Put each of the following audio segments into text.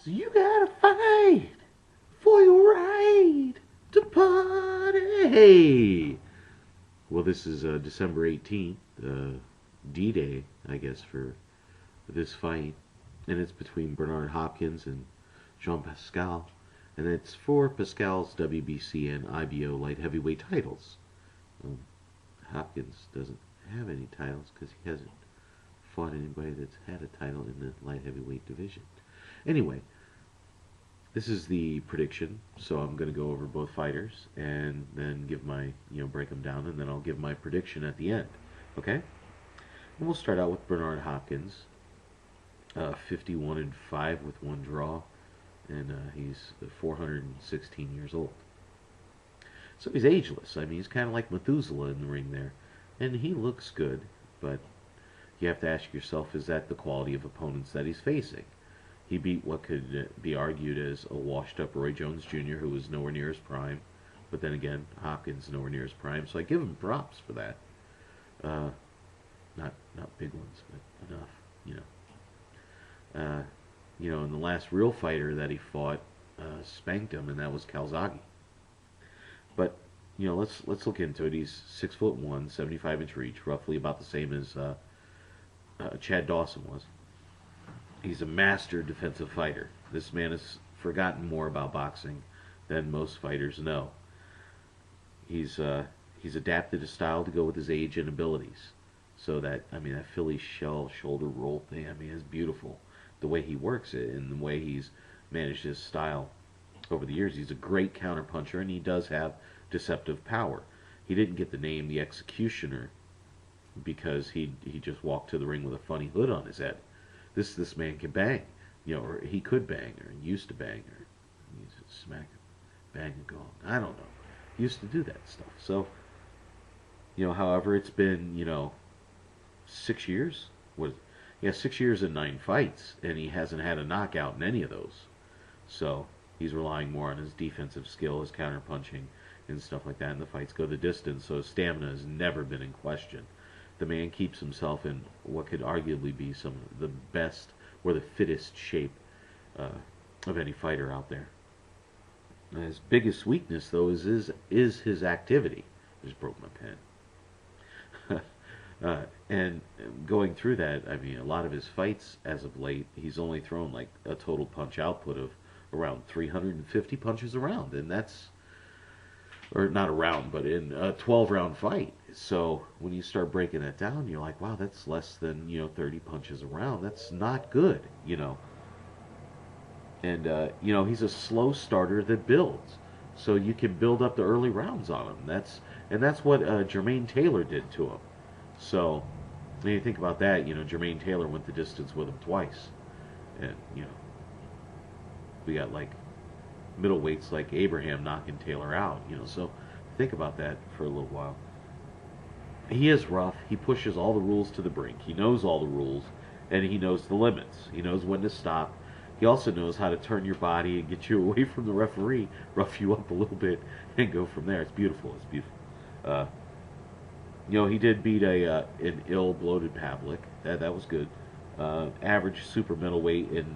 So you gotta fight for your right to party. Well, this is December 18th, D-Day, I guess, for this fight. And it's between Bernard Hopkins and Jean Pascal. And it's for Pascal's WBC and IBO light heavyweight titles. Um, Hopkins doesn't have any titles because he hasn't fought anybody that's had a title in the light heavyweight division. Anyway, this is the prediction, so I'm going to go over both fighters and then give my, break them down, and then I'll give my prediction at the end. Okay? And we'll start out with Bernard Hopkins, 51-5 with one draw, and he's 416 years old. So he's ageless. I mean, he's kind of like Methuselah in the ring there, and he looks good, but you have to ask yourself, is that the quality of opponents that he's facing? He beat what could be argued as a washed-up Roy Jones Jr., who was nowhere near his prime. But then again, Hopkins nowhere near his prime, so I give him props for that. Not big ones, but enough, and the last real fighter that he fought spanked him, and that was Calzaghe. But let's look into it. He's 6'1", 75-inch reach, roughly about the same as Chad Dawson was. He's a master defensive fighter. This man has forgotten more about boxing than most fighters know. He's adapted his style to go with his age and abilities. So that Philly shell shoulder roll thing, is beautiful. The way he works it and the way he's managed his style over the years. He's a great counterpuncher, and he does have deceptive power. He didn't get the name the Executioner because he just walked to the ring with a funny hood on his head. This man can bang, or he could bang, or used to bang, or he used to smack, bang a gong. I don't know. He used to do that stuff. So, however, it's been 6 years. 6 years and 9 fights, and he hasn't had a knockout in any of those. So he's relying more on his defensive skill, his counterpunching, and stuff like that. And the fights go the distance, so his stamina has never been in question. The man keeps himself in what could arguably be some of the best or the fittest shape of any fighter out there. His biggest weakness, though, is his activity. I just broke my pen. And going through that, a lot of his fights as of late, he's only thrown like a total punch output of around 350 punches a round, and that's, or not a round, but in a 12-round fight. So when you start breaking that down, you're like, wow, that's less than 30 punches a round. That's not good, And he's a slow starter that builds, so you can build up the early rounds on him. That's what Jermaine Taylor did to him. So when you think about that, Jermaine Taylor went the distance with him twice, and we got like middleweights like Abraham knocking Taylor out. So think about that for a little while. He is rough. He pushes all the rules to the brink. He knows all the rules, and he knows the limits. He knows when to stop. He also knows how to turn your body and get you away from the referee, rough you up a little bit, and go from there. It's beautiful. It's beautiful. He did beat an ill bloated Pavlik. That was good. Average super middleweight in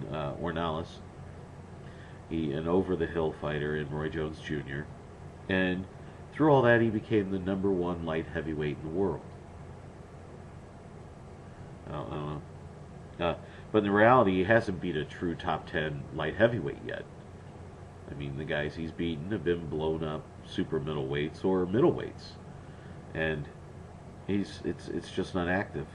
Ornalis. An over-the-hill fighter in Roy Jones Jr. And through all that, he became the #1 light heavyweight in the world. But in reality, he hasn't beat a true top 10 light heavyweight yet. The guys he's beaten have been blown up super middleweights or middleweights. And it's just not active,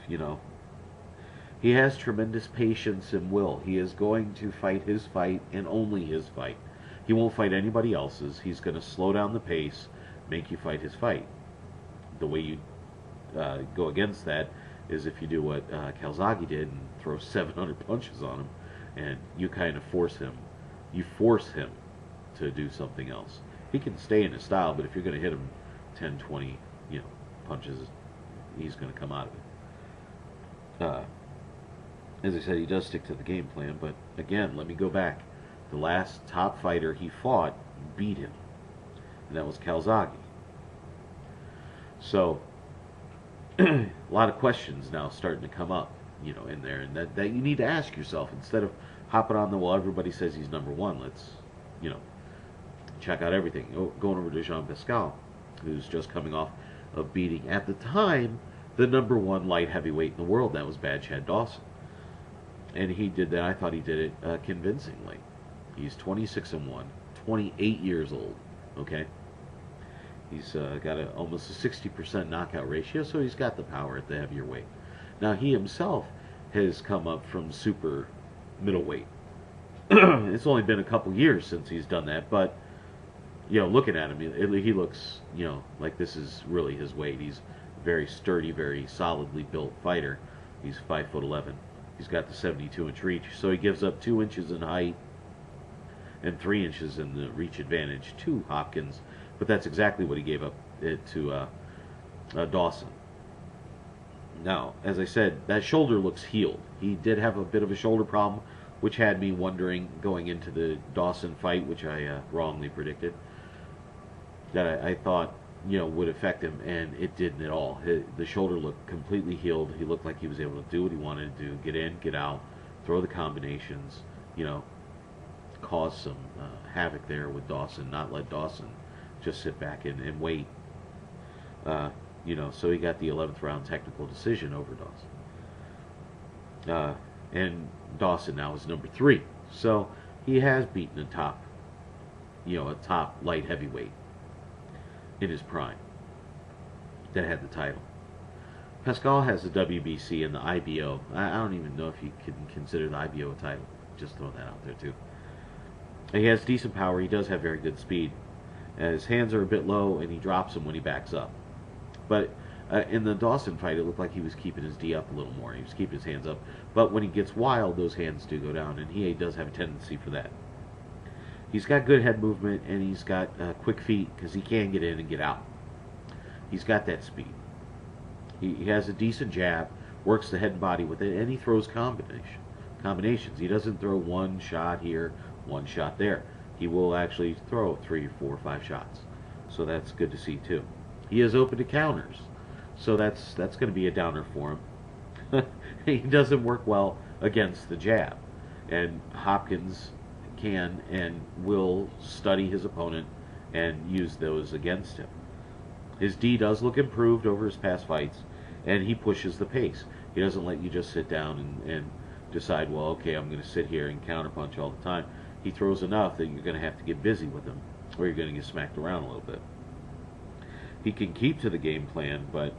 He has tremendous patience and will. He is going to fight his fight and only his fight. He won't fight anybody else's. He's going to slow down the pace, make you fight his fight. The way you go against that is if you do what Calzaghe did and throw 700 punches on him, and you kind of force him. You force him to do something else. He can stay in his style, but if you're going to hit him 10, 20, punches, he's going to come out of it. As I said, he does stick to the game plan, but again, let me go back. The last top fighter he fought beat him, and that was Calzaghe. So, a lot of questions now starting to come up. in there, and that you need to ask yourself instead of hopping on the, well, everybody says he's number one. Let's, you know, check out everything. Going over to Jean Pascal, who's just coming off of beating, at the time, the number one light heavyweight in the world. That was Bad Chad Dawson. And he did that. I thought he did it convincingly. He's 26-1, 28 years old. Okay? He's got almost a 60% knockout ratio, so he's got the power at the heavier weight. Now, he himself has come up from super middleweight. It's only been a couple years since he's done that, but looking at him, he looks, like this is really his weight. He's a very sturdy, very solidly built fighter. He's 5'11". He's got the 72-inch reach, so he gives up 2 inches in height and 3 inches in the reach advantage to Hopkins, but that's exactly what he gave up to Dawson. Now, as I said, that shoulder looks healed. He did have a bit of a shoulder problem, which had me wondering going into the Dawson fight, which I wrongly predicted, that I thought would affect him, and it didn't at all. The shoulder looked completely healed. He looked like he was able to do what he wanted to do: get in, get out, throw the combinations, cause some havoc there with Dawson, not let Dawson just sit back and wait. So he got the 11th round technical decision over Dawson. And Dawson now is number 3. So he has beaten a top light heavyweight in his prime that had the title. Pascal has the WBC and the IBO. I don't even know if you can consider the IBO a title. Just throw that out there too. He has decent power. He does have very good speed. His hands are a bit low, and he drops them when he backs up. But in the Dawson fight, it looked like he was keeping his D up a little more. He was keeping his hands up. But when he gets wild, those hands do go down, and he does have a tendency for that. He's got good head movement, and he's got quick feet because he can get in and get out. He's got that speed. He has a decent jab, works the head and body with it, and he throws combinations. He doesn't throw one shot here, one shot there. He will actually throw 3, 4, 5 shots. So that's good to see too. He is open to counters, so that's going to be a downer for him. He doesn't work well against the jab, and Hopkins can and will study his opponent and use those against him. His D does look improved over his past fights, and he pushes the pace. He doesn't let you just sit down and decide, well, okay, I'm going to sit here and counterpunch all the time. He throws enough that you're going to have to get busy with him, or you're going to get smacked around a little bit. He can keep to the game plan, but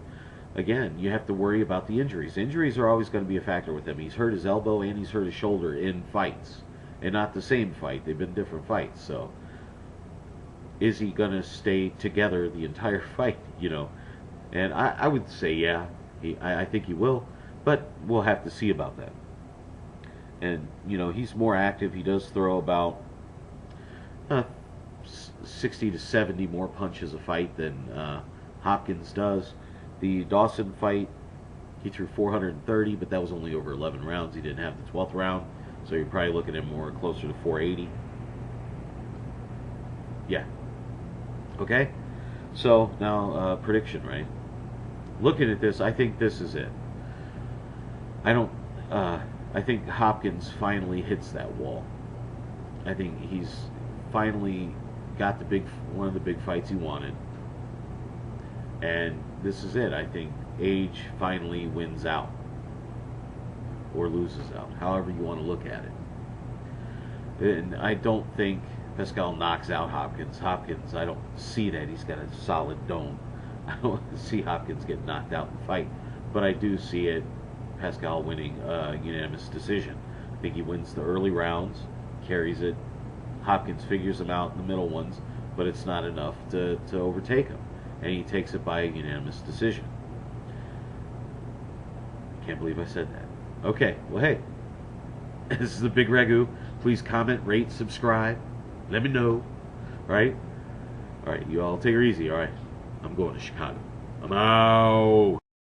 again, you have to worry about the injuries. Injuries are always going to be a factor with him. He's hurt his elbow and he's hurt his shoulder in fights, and not the same fight. They've been different fights. So is he going to stay together the entire fight? And I would say yeah. I think he will, but we'll have to see about that. And he's more active. He does throw about 60 to 70 more punches a fight than Hopkins does. The Dawson fight, he threw 430, but that was only over 11 rounds. He didn't have the 12th round, so you're probably looking at more closer to 480. Yeah. Okay? So, now, prediction, right? Looking at this, I think this is it. I think Hopkins finally hits that wall. I think he's finally got one of the big fights he wanted. And this is it. I think age finally wins out. Or loses out. However you want to look at it. And I don't think Pascal knocks out Hopkins. Hopkins, I don't see that. He's got a solid dome. I don't see Hopkins get knocked out in the fight. But I do see it, Pascal winning a unanimous decision. I think he wins the early rounds, carries it. Hopkins figures him out in the middle ones, but it's not enough to overtake him. And he takes it by a unanimous decision. Can't believe I said that. Okay, well, hey, this is the Bigragu. Please comment, rate, subscribe. Let me know. Alright? Alright, you all take it easy, alright? I'm going to Chicago. I'm out.